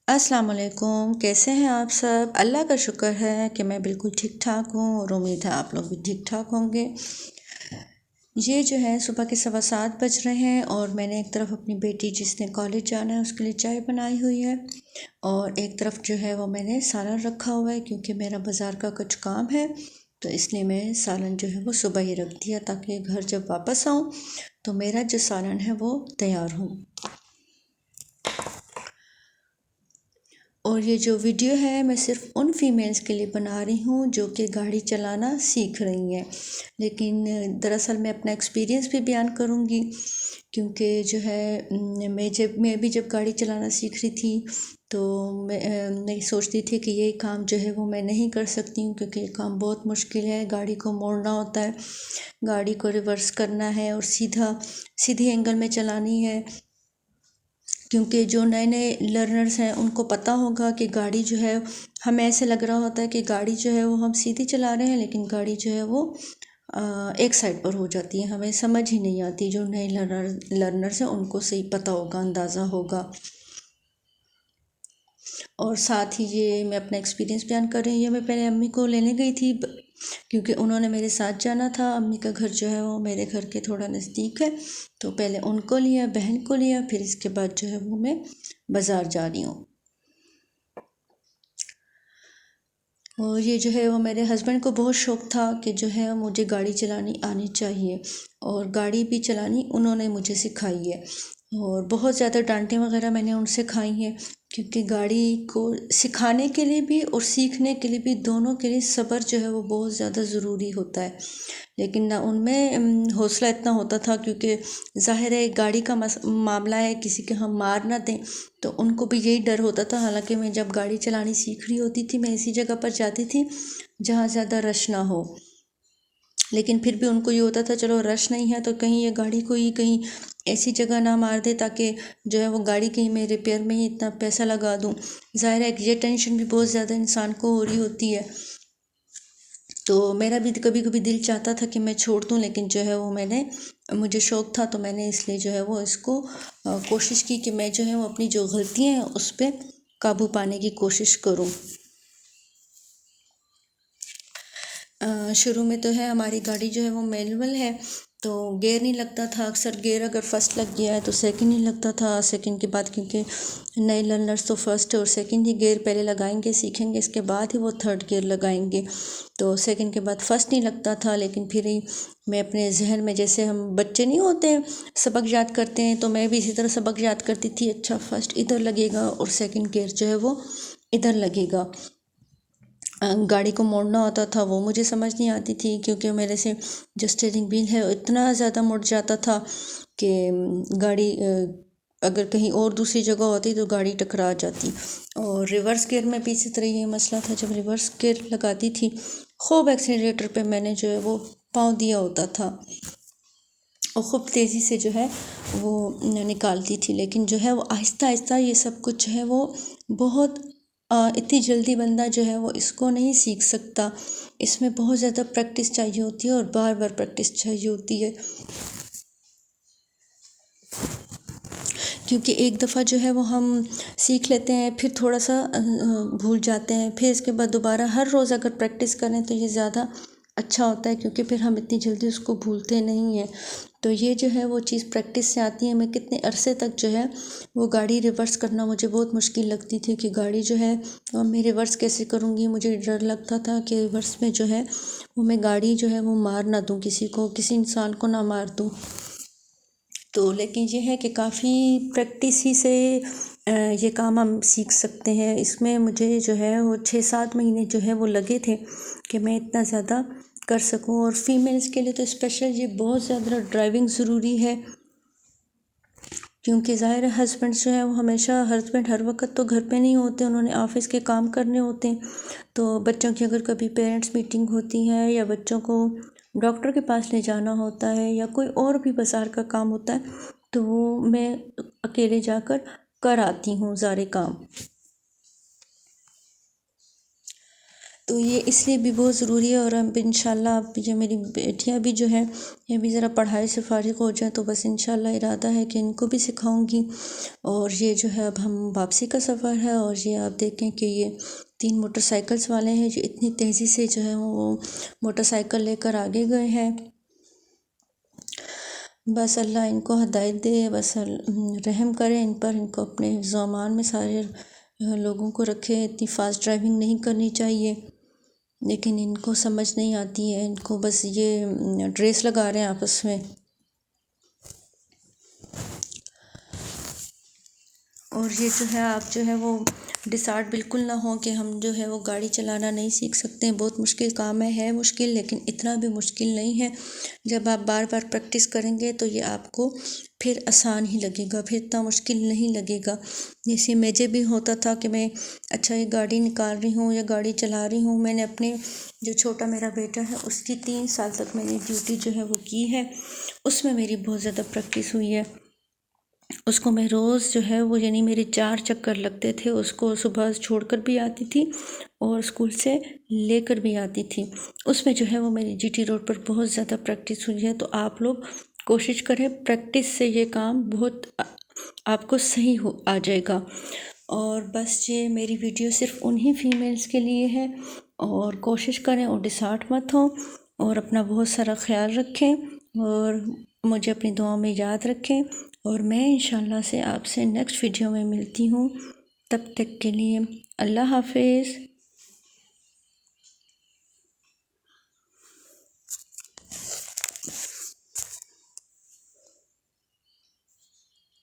السلام علیکم، کیسے ہیں آپ سب؟ اللہ کا شکر ہے کہ میں بالکل ٹھیک ٹھاک ہوں اور امید ہے آپ لوگ بھی ٹھیک ٹھاک ہوں گے۔ یہ جو ہے صبح کے 7:15 بج رہے ہیں اور میں نے ایک طرف اپنی بیٹی جس نے کالج جانا ہے اس کے لیے چائے بنائی ہوئی ہے، اور ایک طرف جو ہے وہ میں نے سالن رکھا ہوا ہے کیونکہ میرا بازار کا کچھ کام ہے، تو اس لیے میں سالن جو ہے وہ صبح ہی رکھ دیا تاکہ گھر جب واپس آؤں تو میرا جو سالن ہے وہ تیار ہو۔ اور یہ جو ویڈیو ہے میں صرف ان فیمیلز کے لیے بنا رہی ہوں جو کہ گاڑی چلانا سیکھ رہی ہیں، لیکن دراصل میں اپنا ایکسپیرینس بھی بیان کروں گی، کیونکہ جو ہے میں بھی جب گاڑی چلانا سیکھ رہی تھی تو میں سوچتی تھی کہ یہ کام جو ہے وہ میں نہیں کر سکتی ہوں، کیونکہ یہ کام بہت مشکل ہے۔ گاڑی کو موڑنا ہوتا ہے، گاڑی کو ریورس کرنا ہے اور سیدھی اینگل میں چلانی ہے، کیونکہ جو نئے نئے لرنرز ہیں ان کو پتہ ہوگا کہ گاڑی جو ہے، ہمیں ایسے لگ رہا ہوتا ہے کہ گاڑی جو ہے وہ ہم سیدھی چلا رہے ہیں، لیکن گاڑی جو ہے وہ ایک سائڈ پر ہو جاتی ہے، ہمیں سمجھ ہی نہیں آتی۔ جو نئے لرنرز ہیں ان کو صحیح پتہ ہوگا، اندازہ ہوگا۔ اور ساتھ ہی یہ میں اپنا ایکسپیرینس بیان کر رہی ہوں۔ یہ میں پہلے امی کو لینے گئی تھی کیونکہ انہوں نے میرے ساتھ جانا تھا، امی کا گھر جو ہے وہ میرے گھر کے تھوڑا نزدیک ہے، تو پہلے ان کو لیا، بہن کو لیا، پھر اس کے بعد جو ہے وہ میں بازار جا رہی ہوں۔ اور یہ جو ہے وہ میرے ہسبینڈ کو بہت شوق تھا کہ جو ہے مجھے گاڑی چلانی آنی چاہیے، اور گاڑی بھی چلانی انہوں نے مجھے سکھائی ہے، اور بہت زیادہ ڈانٹیں وغیرہ میں نے ان سے کھائی ہیں، کیونکہ گاڑی کو سکھانے کے لیے بھی اور سیکھنے کے لیے بھی، دونوں کے لیے صبر جو ہے وہ بہت زیادہ ضروری ہوتا ہے، لیکن نہ ان میں حوصلہ اتنا ہوتا تھا، کیونکہ ظاہر ہے گاڑی کا معاملہ ہے، کسی کے ہم مار نہ دیں، تو ان کو بھی یہی ڈر ہوتا تھا۔ حالانکہ میں جب گاڑی چلانی سیکھ رہی ہوتی تھی میں ایسی جگہ پر جاتی تھی جہاں زیادہ رش نہ ہو، لیکن پھر بھی ان کو یہ ہوتا تھا چلو رش نہیں ہے تو کہیں یہ گاڑی کو ہی کہیں ایسی جگہ نہ مار دے تاکہ جو ہے وہ گاڑی کہیں میں ریپیئر میں ہی اتنا پیسہ لگا دوں۔ ظاہر ہے کہ یہ ٹینشن بھی بہت زیادہ انسان کو ہو رہی ہوتی ہے، تو میرا بھی کبھی کبھی دل چاہتا تھا کہ میں چھوڑ دوں، لیکن جو ہے وہ مجھے شوق تھا تو میں نے اس لیے جو ہے وہ اس کو کوشش کی کہ میں جو ہے وہ اپنی جو غلطیاں ہیں اس پہ قابو پانے کی کوشش کروں۔ شروع میں تو ہے ہماری گاڑی جو ہے وہ مینول ہے، تو گیئر نہیں لگتا تھا، اکثر گیئر اگر فرسٹ لگ گیا ہے تو سیکنڈ نہیں لگتا تھا، سیکنڈ کے بعد کیونکہ نئے لرنرز تو فرسٹ اور سیکنڈ ہی گیئر پہلے لگائیں گے، سیکھیں گے، اس کے بعد ہی وہ تھرڈ گیئر لگائیں گے، تو سیکنڈ کے بعد فرسٹ نہیں لگتا تھا۔ لیکن پھر ہی میں اپنے ذہن میں، جیسے ہم بچے نہیں ہوتے ہیں سبق یاد کرتے ہیں، تو میں بھی اسی طرح سبق یاد کرتی تھی، اچھا فرسٹ ادھر لگے گا اور سیکنڈ گیئر جو ہے وہ ادھر لگے گا۔ گاڑی کو موڑنا ہوتا تھا وہ مجھے سمجھ نہیں آتی تھی، کیونکہ میرے سے جو اسٹیئرنگ وہیل ہے اتنا زیادہ مڑ جاتا تھا کہ گاڑی اگر کہیں اور دوسری جگہ ہوتی تو گاڑی ٹکرا جاتی۔ اور ریورس گیئر میں بھی اسی طرح یہ مسئلہ تھا، جب ریورس گیئر لگاتی تھی خوب ایکسیلریٹر پہ میں نے جو ہے وہ پاؤں دیا ہوتا تھا اور خوب تیزی سے جو ہے وہ نکالتی تھی، لیکن جو ہے وہ آہستہ آہستہ یہ سب کچھ جو ہے وہ بہت اتنی جلدی بندہ جو ہے وہ اس کو نہیں سیکھ سکتا، اس میں بہت زیادہ پریکٹس چاہیے ہوتی ہے اور بار بار پریکٹس چاہیے ہوتی ہے، کیونکہ ایک دفعہ جو ہے وہ ہم سیکھ لیتے ہیں، پھر تھوڑا سا بھول جاتے ہیں، پھر اس کے بعد دوبارہ ہر روز اگر پریکٹس کریں تو یہ زیادہ اچھا ہوتا ہے، کیونکہ پھر ہم اتنی جلدی اس کو بھولتے نہیں ہیں۔ تو یہ جو ہے وہ چیز پریکٹس سے آتی ہے۔ میں کتنے عرصے تک جو ہے وہ گاڑی ریورس کرنا مجھے بہت مشکل لگتی تھی کہ گاڑی جو ہے میں ریورس کیسے کروں گی، مجھے ڈر لگتا تھا کہ ریورس میں جو ہے وہ میں گاڑی جو ہے وہ مار نہ دوں، کسی انسان کو نہ مار دوں۔ تو لیکن یہ ہے کہ کافی پریکٹس ہی سے یہ کام ہم سیکھ سکتے ہیں۔ اس میں مجھے جو ہے وہ 6-7 مہینے جو ہے وہ لگے تھے کہ میں اتنا زیادہ کر سکوں، اور فیمیلز کے لیے تو اسپیشل یہ بہت زیادہ ڈرائیونگ ضروری ہے، کیونکہ ظاہر ہے ہسبینڈس جو ہیں وہ ہسبینڈ ہر وقت تو گھر پہ نہیں ہوتے، انہوں نے آفس کے کام کرنے ہوتے ہیں، تو بچوں کی اگر کبھی پیرنٹس میٹنگ ہوتی ہے یا بچوں کو ڈاکٹر کے پاس لے جانا ہوتا ہے یا کوئی اور بھی بازار کا کام ہوتا ہے تو وہ میں اکیلے جا کر آتی ہوں سارے کام۔ تو یہ اس لیے بھی بہت ضروری ہے، اور اب انشاءاللہ اب یہ میری بیٹیاں بھی جو ہیں یہ بھی ذرا پڑھائی سے فارغ ہو جائیں تو بس انشاءاللہ ارادہ ہے کہ ان کو بھی سکھاؤں گی۔ اور یہ جو ہے اب ہم واپسی کا سفر ہے، اور یہ آپ دیکھیں کہ یہ 3 موٹر سائیکلز والے ہیں جو اتنی تیزی سے جو ہے وہ موٹر سائیکل لے کر آگے گئے ہیں۔ بس اللہ ان کو ہدایت دے، بس رحم کرے ان پر، ان کو اپنے حفظ و امان میں سارے لوگوں کو رکھے۔ اتنی فاسٹ ڈرائیونگ نہیں کرنی چاہیے، لیکن ان کو سمجھ نہیں آتی ہے، ان کو بس یہ ریس لگا رہے ہیں آپس میں۔ اور یہ جو ہے آپ جو ہے وہ ڈسارٹ بالکل نہ ہوں کہ ہم جو ہے وہ گاڑی چلانا نہیں سیکھ سکتے ہیں، بہت مشکل کام ہے مشکل، لیکن اتنا بھی مشکل نہیں ہے۔ جب آپ بار بار پریکٹس کریں گے تو یہ آپ کو پھر آسان ہی لگے گا، پھر اتنا مشکل نہیں لگے گا۔ جیسے مجھے بھی ہوتا تھا کہ میں اچھا یہ گاڑی نکال رہی ہوں یا گاڑی چلا رہی ہوں، میں نے اپنے جو چھوٹا میرا بیٹا ہے اس کی 3 سال تک میں نے ڈیوٹی جو ہے وہ کی ہے، اس میں میری بہت زیادہ پریکٹس ہوئی ہے۔ اس کو میں روز جو ہے وہ یعنی میرے 4 چکر لگتے تھے، اس کو صبح چھوڑ کر بھی آتی تھی اور اسکول سے لے کر بھی آتی تھی۔ اس میں جو ہے وہ میری جی ٹی روڈ پر بہت زیادہ پریکٹس ہوئی ہے۔ تو آپ لوگ کوشش کریں، پریکٹس سے یہ کام بہت آپ کو صحیح آ جائے گا۔ اور بس یہ میری ویڈیو صرف انہی فیمیلز کے لیے ہے، اور کوشش کریں اور ڈسارٹ مت ہوں، اور اپنا بہت سارا خیال رکھیں، اور مجھے اپنی دعاؤں میں یاد رکھیں، اور میں انشاءاللہ سے آپ سے نیکسٹ ویڈیو میں ملتی ہوں۔ تب تک کے لیے اللہ حافظ۔